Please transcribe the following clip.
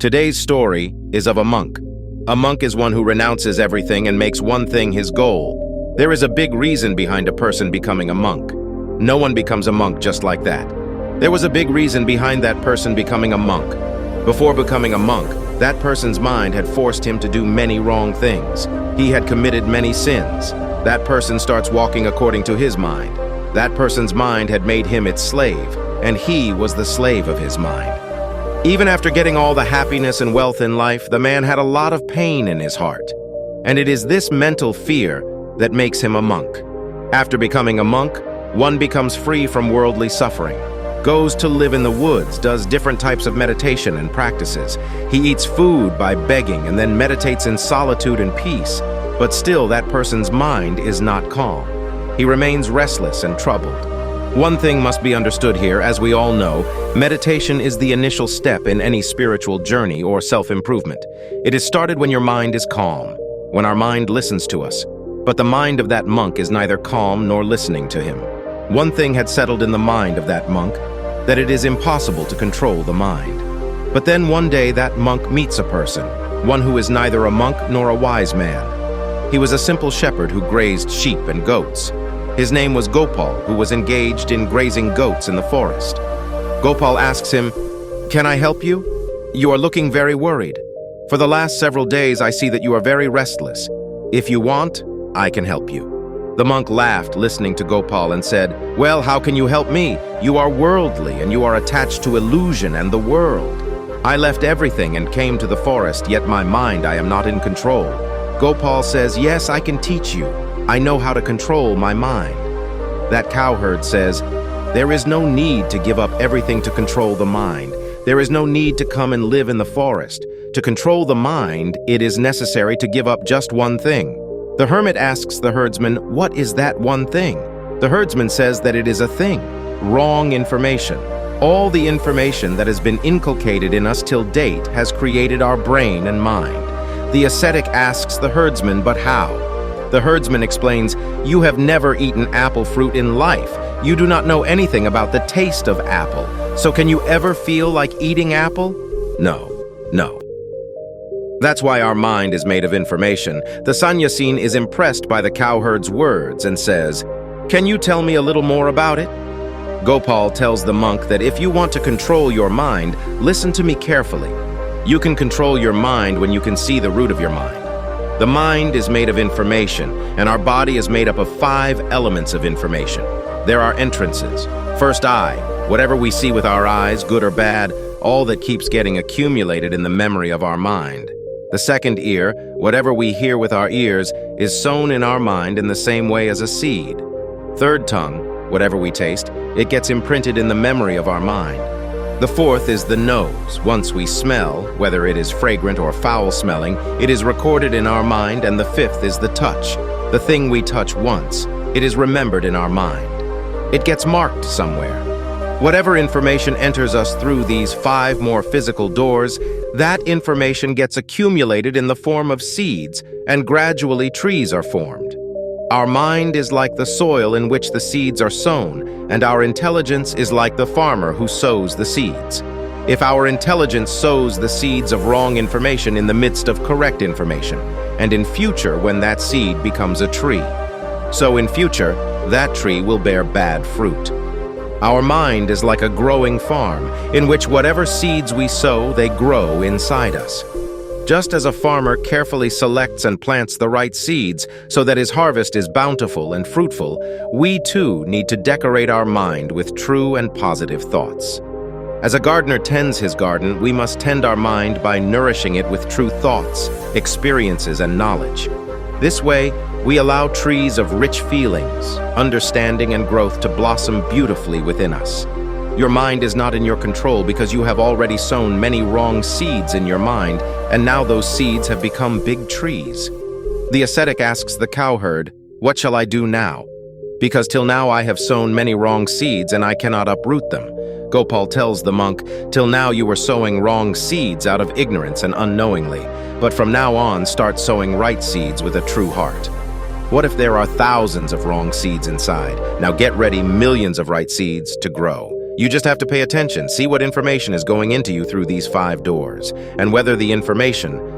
Today's story is of a monk. A monk is one who renounces everything and makes one thing his goal. There is a big reason behind a person becoming a monk. No one becomes a monk just like that. There was a big reason behind that person becoming a monk. Before becoming a monk, that person's mind had forced him to do many wrong things. He had committed many sins. That person starts walking according to his mind. That person's mind had made him its slave, and he was the slave of his mind. Even after getting all the happiness and wealth in life, the man had a lot of pain in his heart. And it is this mental fear that makes him a monk. After becoming a monk, one becomes free from worldly suffering, goes to live in the woods, does different types of meditation and practices. He eats food by begging and then meditates in solitude and peace, but still that person's mind is not calm. He remains restless and troubled. One thing must be understood here, as we all know, meditation is the initial step in any spiritual journey or self-improvement. It is started when your mind is calm, when our mind listens to us. But the mind of that monk is neither calm nor listening to him. One thing had settled in the mind of that monk, that it is impossible to control the mind. But then one day that monk meets a person, one who is neither a monk nor a wise man. He was a simple shepherd who grazed sheep and goats. His name was Gopal, who was engaged in grazing goats in the forest. Gopal asks him, "Can I help you? You are looking very worried. For the last several days I see that you are very restless. If you want, I can help you." The monk laughed, listening to Gopal, and said, "Well, how can you help me? You are worldly and you are attached to illusion and the world. I left everything and came to the forest, yet my mind I am not in control." Gopal says, "Yes, I can teach you. I know how to control my mind." That cowherd says, "There is no need to give up everything to control the mind. There is no need to come and live in the forest. To control the mind, it is necessary to give up just one thing." The hermit asks the herdsman, "What is that one thing?" The herdsman says that it is a thing, wrong information. All the information that has been inculcated in us till date has created our brain and mind. The ascetic asks the herdsman, "But how?" The herdsman explains, "You have never eaten apple fruit in life. You do not know anything about the taste of apple. So can you ever feel like eating apple? No. That's why our mind is made of information." The sannyasin is impressed by the cowherd's words and says, "Can you tell me a little more about it?" Gopal tells the monk that if you want to control your mind, listen to me carefully. You can control your mind when you can see the root of your mind. The mind is made of information, and our body is made up of 5 elements of information. There are entrances. First, eye. Whatever we see with our eyes, good or bad, all that keeps getting accumulated in the memory of our mind. The second, ear. Whatever we hear with our ears is sown in our mind in the same way as a seed. Third, tongue. Whatever we taste, it gets imprinted in the memory of our mind. The fourth is the nose. Once we smell, whether it is fragrant or foul-smelling, it is recorded in our mind. And the fifth is the touch. The thing we touch once, it is remembered in our mind. It gets marked somewhere. Whatever information enters us through these 5 more physical doors, that information gets accumulated in the form of seeds, and gradually trees are formed. Our mind is like the soil in which the seeds are sown, and our intelligence is like the farmer who sows the seeds. If our intelligence sows the seeds of wrong information in the midst of correct information, and in future when that seed becomes a tree, so in future that tree will bear bad fruit. Our mind is like a growing farm, in which whatever seeds we sow, they grow inside us. Just as a farmer carefully selects and plants the right seeds so that his harvest is bountiful and fruitful, we too need to decorate our mind with true and positive thoughts. As a gardener tends his garden, we must tend our mind by nourishing it with true thoughts, experiences, and knowledge. This way, we allow trees of rich feelings, understanding, and growth to blossom beautifully within us. Your mind is not in your control because you have already sown many wrong seeds in your mind, and now those seeds have become big trees. The ascetic asks the cowherd, "What shall I do now? Because till now I have sown many wrong seeds and I cannot uproot them." Gopal tells the monk, "Till now you were sowing wrong seeds out of ignorance and unknowingly, but from now on start sowing right seeds with a true heart." What if there are thousands of wrong seeds inside? Now get ready millions of right seeds to grow. You just have to pay attention, see what information is going into you through these 5 doors, and whether the information